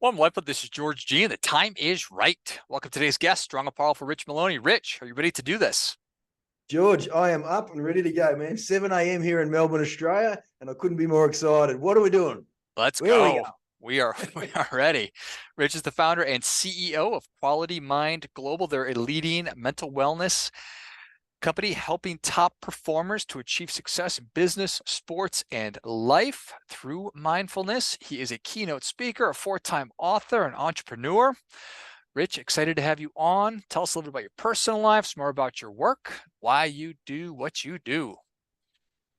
Well, LifeBlood, this is George G, and the time is right. Welcome to today's guest, strong and powerful Rich Maloney. Rich, are you ready to do this? George, I am up and ready to go, man. 7 a.m. here in Melbourne, Australia, and I couldn't be more excited. What are we doing? Let's Where we go. go? We are ready. Rich is the founder and CEO of Quality Mind Global. They're a leading mental wellness company helping top performers to achieve success in business, sports, and life through mindfulness. He is a keynote speaker, a four-time author, and entrepreneur. Rich, excited to have you on. Tell us a little bit about your personal life, some more about your work, why you do what you do.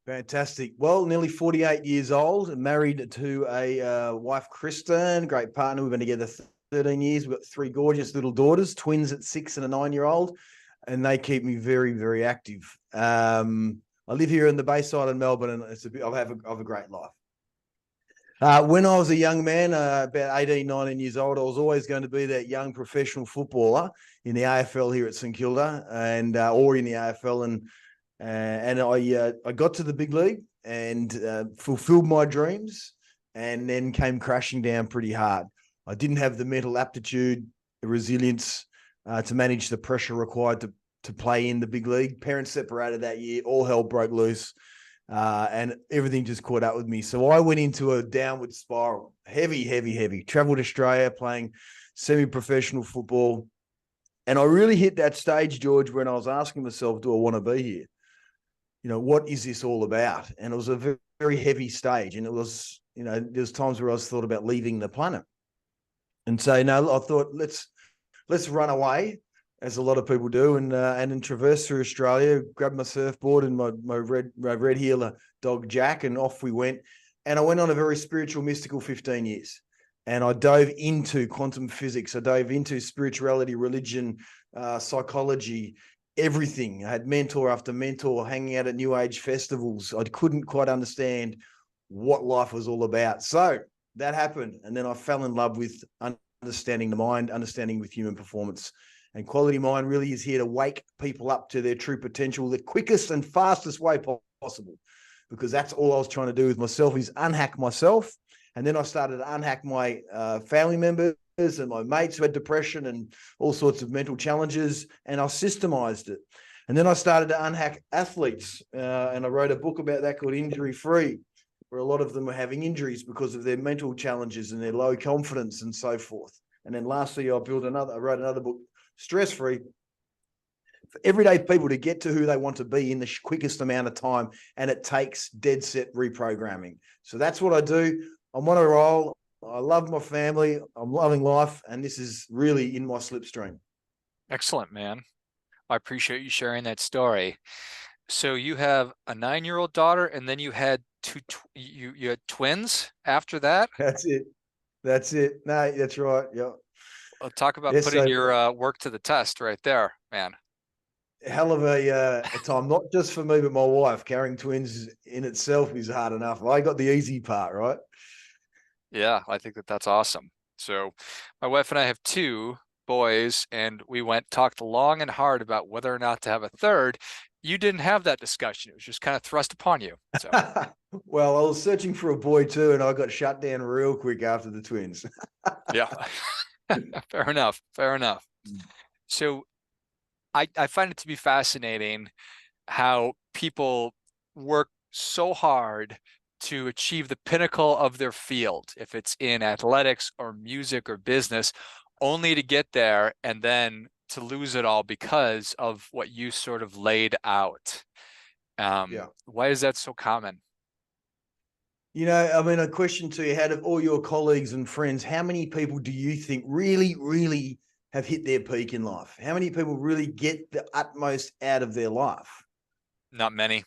Fantastic. Well, nearly 48 years old, married to a wife, Kristen, great partner. We've been together 13 years. We've got three gorgeous little daughters, twins at 6 and a 9-year-old, and they keep me very, very active. I live here in the Bayside in Melbourne, and I have a great life. When I was a young man, about 18, 19 years old, I was always going to be that young professional footballer in the AFL here at St Kilda and or in the AFL. And I got to the big league and fulfilled my dreams and then came crashing down pretty hard. I didn't have the mental aptitude, the resilience to manage the pressure required to play in the big league. Parents separated that year, all hell broke loose. And everything just caught up with me. So I went into a downward spiral, heavy, traveled Australia playing semi-professional football. And I really hit that stage, George, when I was asking myself, do I want to be here? You know, what is this all about? And it was a very, very heavy stage. And it was, you know, there's times where I was thought about leaving the planet. And so, I thought, let's run away, as a lot of people do, and then traverse through Australia, grab my surfboard and my red heeler dog Jack, and off we went. And I went on a very spiritual, mystical 15 years. And I dove into quantum physics. I dove into spirituality, religion, psychology, everything. I had mentor after mentor, hanging out at New Age festivals. I couldn't quite understand what life was all about. So that happened. And then I fell in love with understanding the mind, understanding with human performance. And Quality Mind really is here to wake people up to their true potential the quickest and fastest way possible, because that's all I was trying to do with myself, is unhack myself. And then I started to unhack my family members and my mates who had depression and all sorts of mental challenges, and I systemized it. And then I started to unhack athletes, and I wrote a book about that called Injury Free, where a lot of them were having injuries because of their mental challenges and their low confidence and so forth. And then lastly, I wrote another book, Stress Free, for everyday people to get to who they want to be in the quickest amount of time. And it takes dead set reprogramming. So that's what I do. I'm on a roll. I love my family. I'm loving life. And this is really in my slipstream. Excellent, man. I appreciate you sharing that story. So you have a 9-year-old daughter, and then you had you had twins after that? That's it. No, that's right. Yeah. Well, talk about putting your work to the test right there, man. Hell of a time, not just for me, but my wife. Carrying twins in itself is hard enough. I got the easy part, right? Yeah, I think that's awesome. So my wife and I have two boys, and we talked long and hard about whether or not to have a third. You didn't have that discussion. It was just kind of thrust upon you. So. Well, I was searching for a boy too, and I got shut down real quick after the twins. Yeah. Fair enough. So I find it to be fascinating how people work so hard to achieve the pinnacle of their field, if it's in athletics or music or business, only to get there and then to lose it all because of what you sort of laid out. Yeah. Why is that so common? You know, I mean, a question to you, out of all your colleagues and friends, how many people do you think really have hit their peak in life? How many people really get the utmost out of their life? Not many.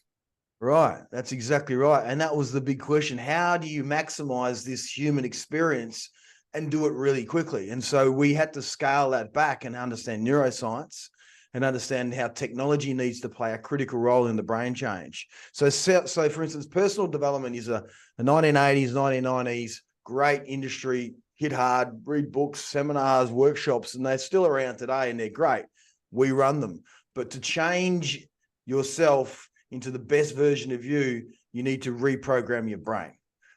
Right. That's exactly right. And that was the big question. How do you maximize this human experience and do it really quickly? And so we had to scale that back and understand neuroscience and understand how technology needs to play a critical role in the brain change. So for instance, personal development is a 1980s, 1990s, great industry, hit hard, read books, seminars, workshops, and they're still around today and they're great. We run them. But to change yourself into the best version of you, you need to reprogram your brain.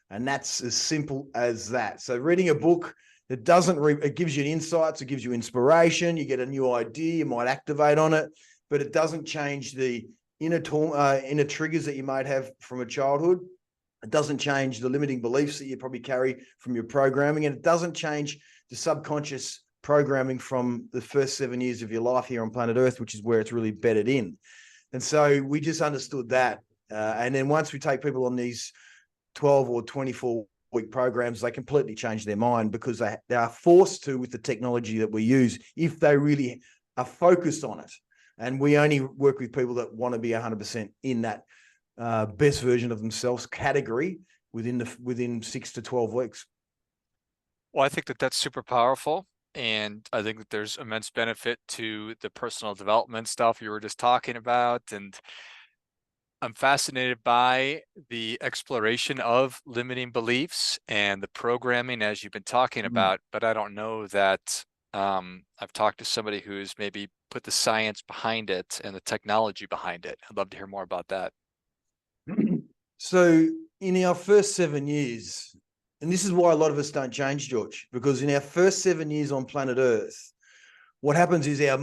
And that's as simple as that. So reading a book, it doesn't, it gives you insights, it gives you inspiration, you get a new idea, you might activate on it, but it doesn't change the inner triggers that you might have from a childhood. It doesn't change the limiting beliefs that you probably carry from your programming, and it doesn't change the subconscious programming from the first 7 years of your life here on planet Earth, which is where it's really bedded in. And so we just understood that. And then once we take people on these 12 or 24-week programs, they completely change their mind, because they are forced to with the technology that we use if they really are focused on it. And we only work with people that want to be 100% in that best version of themselves category within 6 to 12 weeks. Well, I think that that's super powerful. And I think that there's immense benefit to the personal development stuff you were just talking about. And I'm fascinated by the exploration of limiting beliefs and the programming, as you've been talking about, but I don't know that I've talked to somebody who's maybe put the science behind it and the technology behind it. I'd love to hear more about that. So in our first 7 years, and this is why a lot of us don't change, George, because in our first 7 years on planet Earth, what happens is our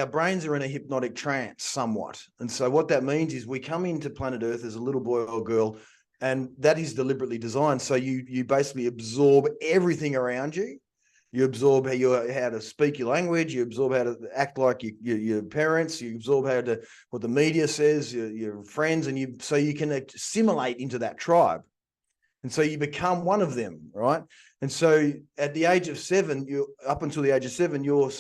brains are in a hypnotic trance somewhat. And so what that means is we come into planet Earth as a little boy or girl, and that is deliberately designed. So you basically absorb everything around you. You absorb how to speak your language. You absorb how to act like your parents. You absorb what the media says, your friends, and so you can assimilate into that tribe. And so you become one of them, right? And so at the age of 7, up until the age of 7, your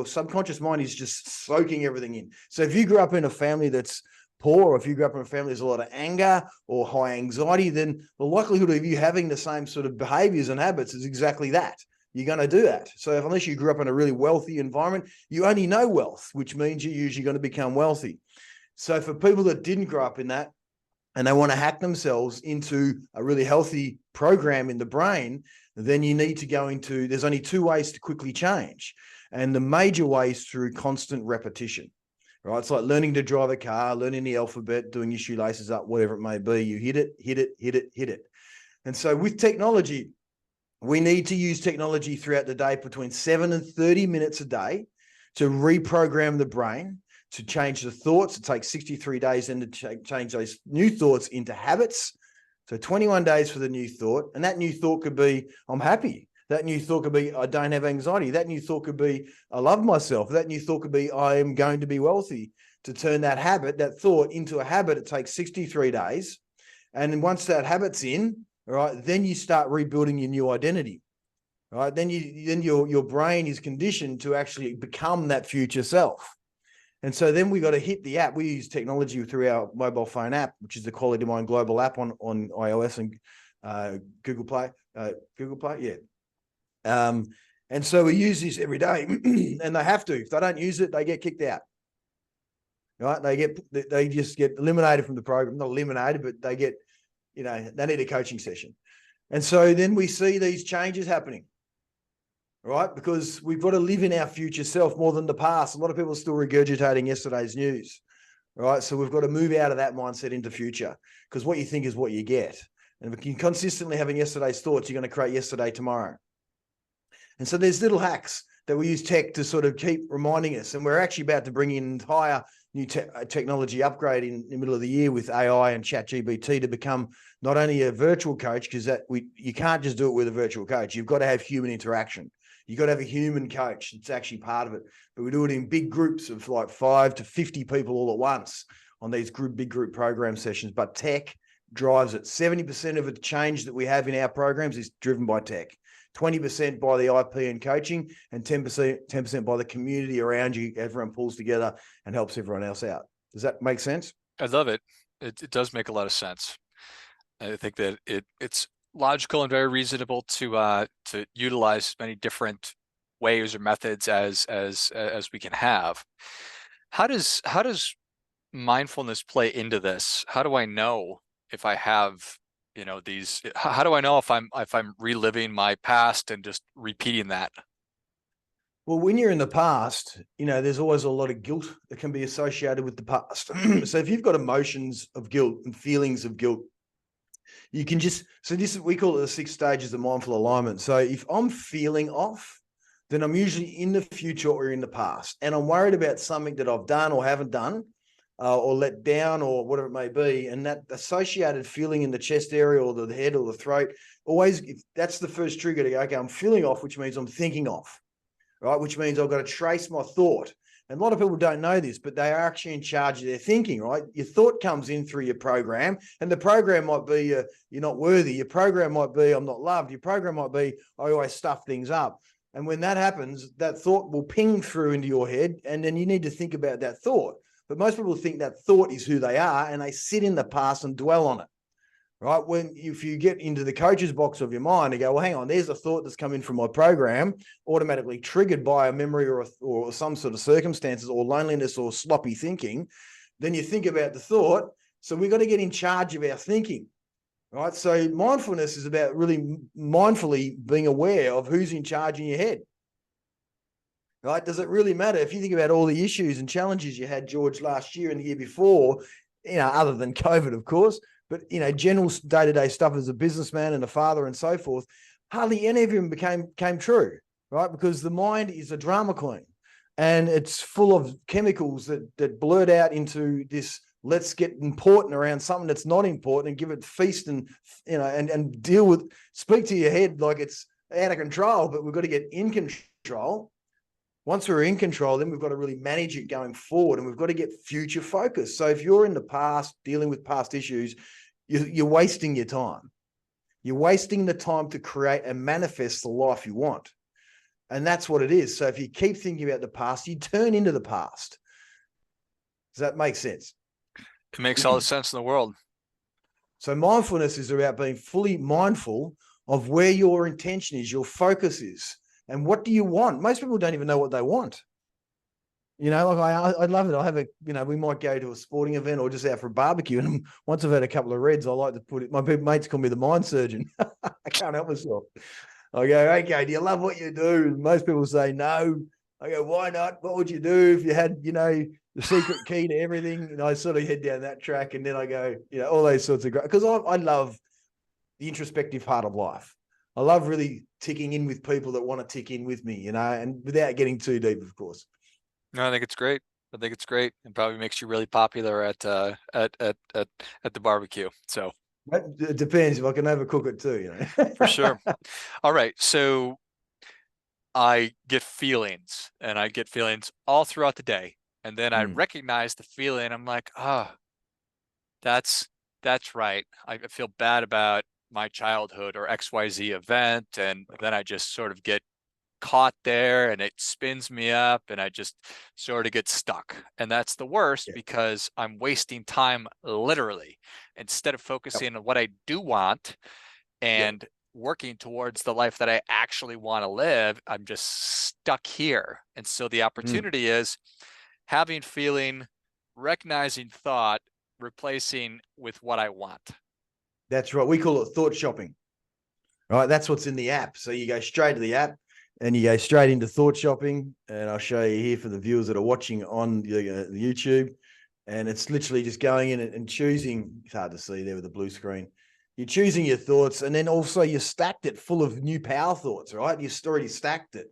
subconscious mind is just soaking everything in. So if you grew up in a family that's poor, or if you grew up in a family there's a lot of anger or high anxiety, then the likelihood of you having the same sort of behaviors and habits is exactly that. You're going to do that. So unless you grew up in a really wealthy environment, you only know wealth, which means you're usually going to become wealthy. So for people that didn't grow up in that, and they want to hack themselves into a really healthy program in the brain, then you need to there's only 2 ways to quickly change. And the major way is through constant repetition, right? It's like learning to drive a car, learning the alphabet, doing your shoelaces up, whatever it may be. You hit it, hit it, hit it, hit it. And so with technology, we need to use technology throughout the day between 7 and 30 minutes a day to reprogram the brain, to change the thoughts. It takes 63 days then to change those new thoughts into habits. So 21 days for the new thought. And that new thought could be, I'm happy. That new thought could be, I don't have anxiety. That new thought could be, I love myself. That new thought could be, I am going to be wealthy. To turn that habit, that thought into a habit, it takes 63 days. And then once that habit's in, all right, then you start rebuilding your new identity. All right, then your brain is conditioned to actually become that future self. And so then we got to hit the app. We use technology through our mobile phone app, which is the Quality Mind Global app on iOS and Google Play. Yeah. And so we use this every day, and they have to. If they don't use it, they get kicked out. Right? They just get eliminated from the program. Not eliminated, but they get, they need a coaching session. And so then we see these changes happening. Right? Because we've got to live in our future self more than the past. A lot of people are still regurgitating yesterday's news. Right? So we've got to move out of that mindset into future, because what you think is what you get. And if you're consistently having yesterday's thoughts, you're going to create yesterday tomorrow. And so there's little hacks that we use tech to sort of keep reminding us. And we're actually about to bring in an entire new technology upgrade in the middle of the year with AI and ChatGPT to become not only a virtual coach, because you can't just do it with a virtual coach. You've got to have human interaction. You've got to have a human coach. It's actually part of it. But we do it in big groups of like 5 to 50 people all at once on these big group program sessions. But tech drives it. 70% of the change that we have in our programs is driven by tech. 20% by the IP and coaching, and 10% by the community around you. Everyone pulls together and helps everyone else out. Does that make sense? I love it. It does make a lot of sense. I think that it's logical and very reasonable to utilize many different ways or methods as we can have. How does mindfulness play into this? How do I know if I have these? How do I know if I'm reliving my past and just repeating that? Well, when you're in the past, there's always a lot of guilt that can be associated with the past. So if you've got emotions of guilt and feelings of guilt, You can just, so this is, we call it the 6 stages of mindful alignment. So if I'm feeling off, then I'm usually in the future or in the past. And I'm worried about something that I've done or haven't done, or let down or whatever it may be. And that associated feeling in the chest area or the head or the throat, always, that's the first trigger to go, okay, I'm feeling off, which means I'm thinking off, right? Which means I've got to trace my thought. And a lot of people don't know this, but they are actually in charge of their thinking, right? Your thought comes in through your program, and the program might be you're not worthy. Your program might be I'm not loved. Your program might be I always stuff things up. And when that happens, that thought will ping through into your head, and then you need to think about that thought. But most people think that thought is who they are, and they sit in the past and dwell on it. Right? When if you get into the coach's box of your mind and go, well, hang on, there's a thought that's come in from my program, automatically triggered by a memory or some sort of circumstances or loneliness or sloppy thinking, then you think about the thought. So we've got to get in charge of our thinking. Right. So mindfulness is about really mindfully being aware of who's in charge in your head. Right. Does it really matter if you think about all the issues and challenges you had, George, last year and the year before, other than COVID, of course, but, general day-to-day stuff as a businessman and a father and so forth, hardly any of them came true, right? Because the mind is a drama queen and it's full of chemicals that blurt out into this, let's get important around something that's not important and give it feast and, and speak to your head like it's out of control, but we've got to get in control. Once we're in control, then we've got to really manage it going forward, and we've got to get future focused. So if you're in the past dealing with past issues, you're wasting your time. You're wasting the time to create and manifest the life you want. And that's what it is. So if you keep thinking about the past, you turn into the past. Does that make sense? It makes all the sense in the world. So mindfulness is about being fully mindful of where your intention is, your focus is. And what do you want? Most people don't even know what they want. Like I love it. I have we might go to a sporting event or just out for a barbecue. And once I've had a couple of reds, I like to put it, my mates call me the mind surgeon. I can't help myself. I go, okay, do you love what you do? And most people say no. I go, why not? What would you do if you had, the secret key to everything? And I sort of head down that track. And then I go, all those sorts of great, because I love the introspective part of life. I love really ticking in with people that want to tick in with me, and without getting too deep, of course. No, I think it's great. I think it's great. It probably makes you really popular at the barbecue. So it depends if I can overcook it too, For sure. All right. So I get feelings, and I get feelings all throughout the day. And then I recognize the feeling. I'm like, that's right. I feel bad about my childhood or XYZ event. And then I just sort of get caught there, and it spins me up, and I just sort of get stuck. And that's the worst because I'm wasting time literally instead of focusing on what I do want and working towards the life that I actually want to live. I'm just stuck here. And so the opportunity is having feeling, recognizing thought, replacing with what I want. That's right. We call it thought shopping. Right. That's what's in the app. So you go straight to the app and you go straight into thought shopping. And I'll show you here for the viewers that are watching on the YouTube. And it's literally just going in and choosing. It's hard to see there with the blue screen. You're choosing your thoughts, and then also you stacked it full of new power thoughts, right? You've already stacked it.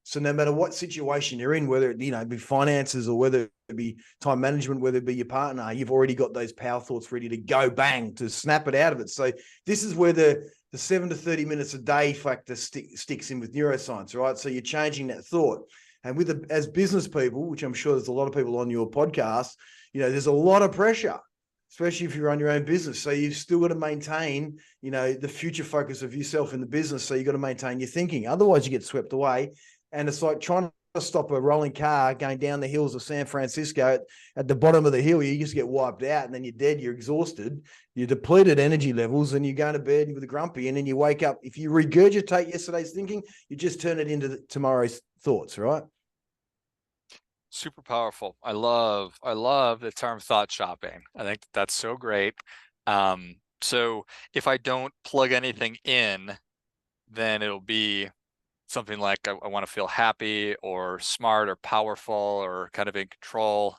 So no matter what situation you're in, whether it be finances or whether it be time management, whether it be your partner, you've already got those power thoughts ready to go, bang, to snap it out of it. So this is where the 7 to 30 minutes a day factor sticks in with neuroscience, right? So you're changing that thought. And as business people, which I'm sure there's a lot of people on your podcast, there's a lot of pressure, especially if you run your own business. So you've still got to maintain, the future focus of yourself in the business. So you've got to maintain your thinking. Otherwise you get swept away. And it's like trying to stop a rolling car going down the hills of San Francisco. At the bottom of the hill, you just get wiped out, and then you're dead, you're exhausted, you're depleted energy levels, and you're going to bed with a grumpy. And then you wake up. If you regurgitate yesterday's thinking, you just turn it into tomorrow's thoughts, right? Super powerful. I love the term thought shopping. I think that's so great. So if I don't plug anything in, then it'll be something like I want to feel happy or smart or powerful or kind of in control.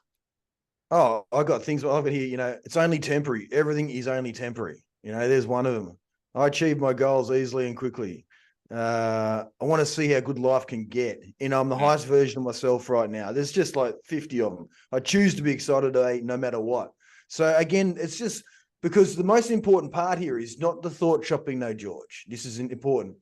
Oh, I got things. I've got here. It's only temporary. Everything is only temporary. There's one of them. I achieve my goals easily and quickly. I want to see how good life can get. I'm the highest version of myself right now. There's just like 50 of them. I choose to be excited today no matter what. So again, it's just because the most important part here is not the thought shopping, no, George. This is important.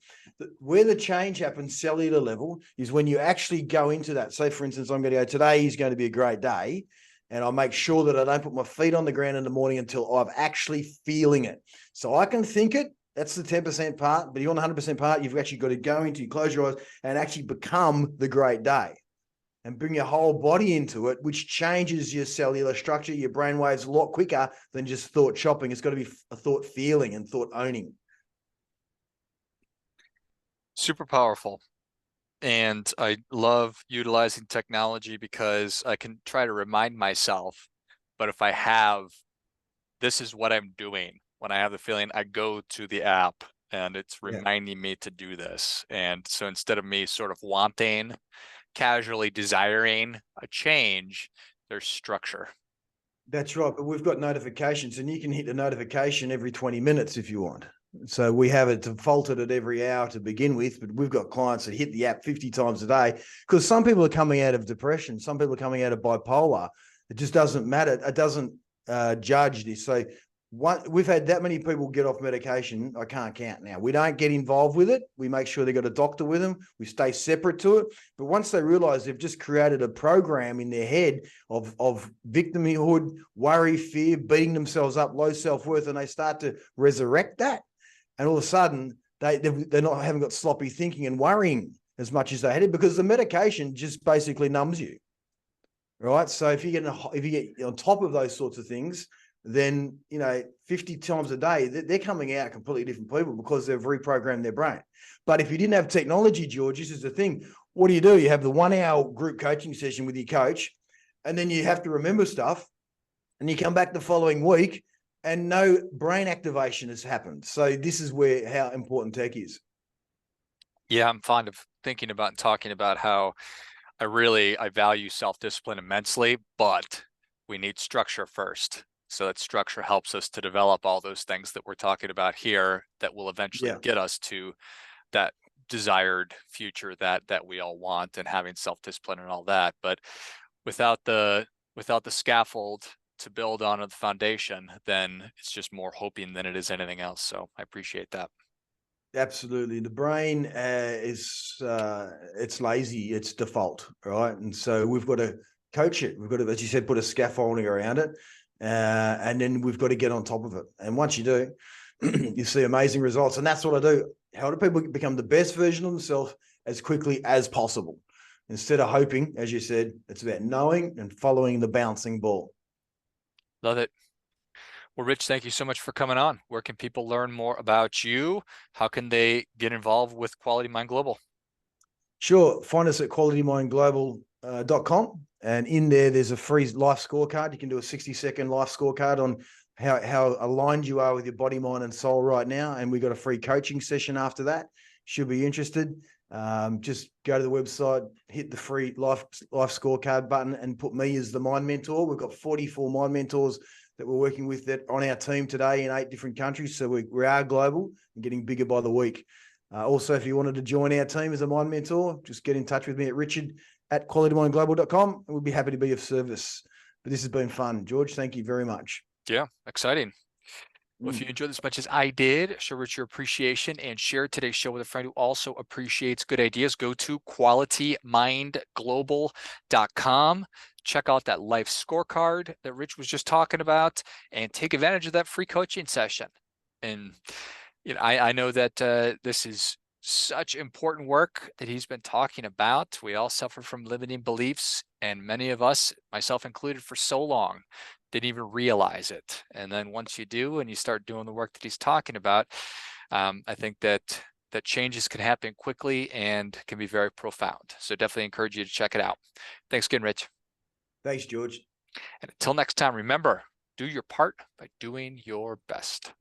Where the change happens cellular level is when you actually go into that. Say, for instance, I'm going to go, today is going to be a great day. And I'll make sure that I don't put my feet on the ground in the morning until I'm actually feeling it. So I can think it. That's the 10% part. But you want the 100% part, you've actually got to go into, close your eyes and actually become the great day and bring your whole body into it, which changes your cellular structure, your brain waves a lot quicker than just thought shopping. It's got to be a thought feeling and thought owning. Super powerful. And I love utilizing technology because I can try to remind myself, but if I have, this is what I'm doing. When I have the feeling, I go to the app and it's reminding me to do this. And so instead of me sort of wanting, casually desiring a change, there's structure. That's right. But we've got notifications and you can hit the notification every 20 minutes if you want. So we have it defaulted at every hour to begin with, but we've got clients that hit the app 50 times a day because some people are coming out of depression. Some people are coming out of bipolar. It just doesn't matter. It doesn't judge this. So we've had that many people get off medication. I can't count now. We don't get involved with it. We make sure they got a doctor with them. We stay separate to it. But once they realize they've just created a program in their head of victimhood, worry, fear, beating themselves up, low self-worth, and they start to resurrect that. And all of a sudden, they're not haven't got sloppy thinking and worrying as much as they had it because the medication just basically numbs you, right? So if you get on top of those sorts of things, then 50 times a day they're coming out completely different people because they've reprogrammed their brain. But if you didn't have technology, George, this is the thing. What do? You have the 1 hour group coaching session with your coach, and then you have to remember stuff, and you come back the following week and no brain activation has happened. So this is how important tech is. Yeah, I'm fond of thinking about and talking about how I value self-discipline immensely, but we need structure first. So that structure helps us to develop all those things that we're talking about here that will eventually get us to that desired future that we all want, and having self-discipline and all that. But without the scaffold to build on the foundation, then it's just more hoping than it is anything else. So I appreciate that. Absolutely. The brain is it's lazy, it's default, right? And so we've got to coach it. We've got to, as you said, put a scaffolding around it. And then we've got to get on top of it. And once you do, you see amazing results. And that's what I do. How do people become the best version of themselves as quickly as possible? Instead of hoping, as you said, it's about knowing and following the bouncing ball. Love it. Well, Rich, thank you so much for coming on. Where can people learn more about you? How can they get involved with Quality Mind Global? Sure. Find us at qualitymindglobal.com. And in there's a free life scorecard. You can do a 60-second life scorecard on how aligned you are with your body, mind, and soul right now. And we got a free coaching session after that. Should be interested. Just go to the website, hit the free life scorecard button, and put me as the mind mentor. We've got 44 mind mentors that we're working with that on our team today in 8 different countries. So we are global and getting bigger by the week. Also, if you wanted to join our team as a mind mentor, just get in touch with me at richard@qualitymindglobal.com, and we'd be happy to be of service. But this has been fun. George, thank you very much. Yeah, exciting. Well, if you enjoyed this as much as I did, show Rich your appreciation and share today's show with a friend who also appreciates good ideas. Go to qualitymindglobal.com. Check out that life scorecard that Rich was just talking about and take advantage of that free coaching session. And I know that this is such important work that he's been talking about. We all suffer from limiting beliefs, and many of us, myself included, for so long didn't even realize it. And then once you do and you start doing the work that he's talking about, I think that changes can happen quickly and can be very profound. So definitely encourage you to check it out. Thanks again, Rich. Thanks, George. And until next time, remember, do your part by doing your best.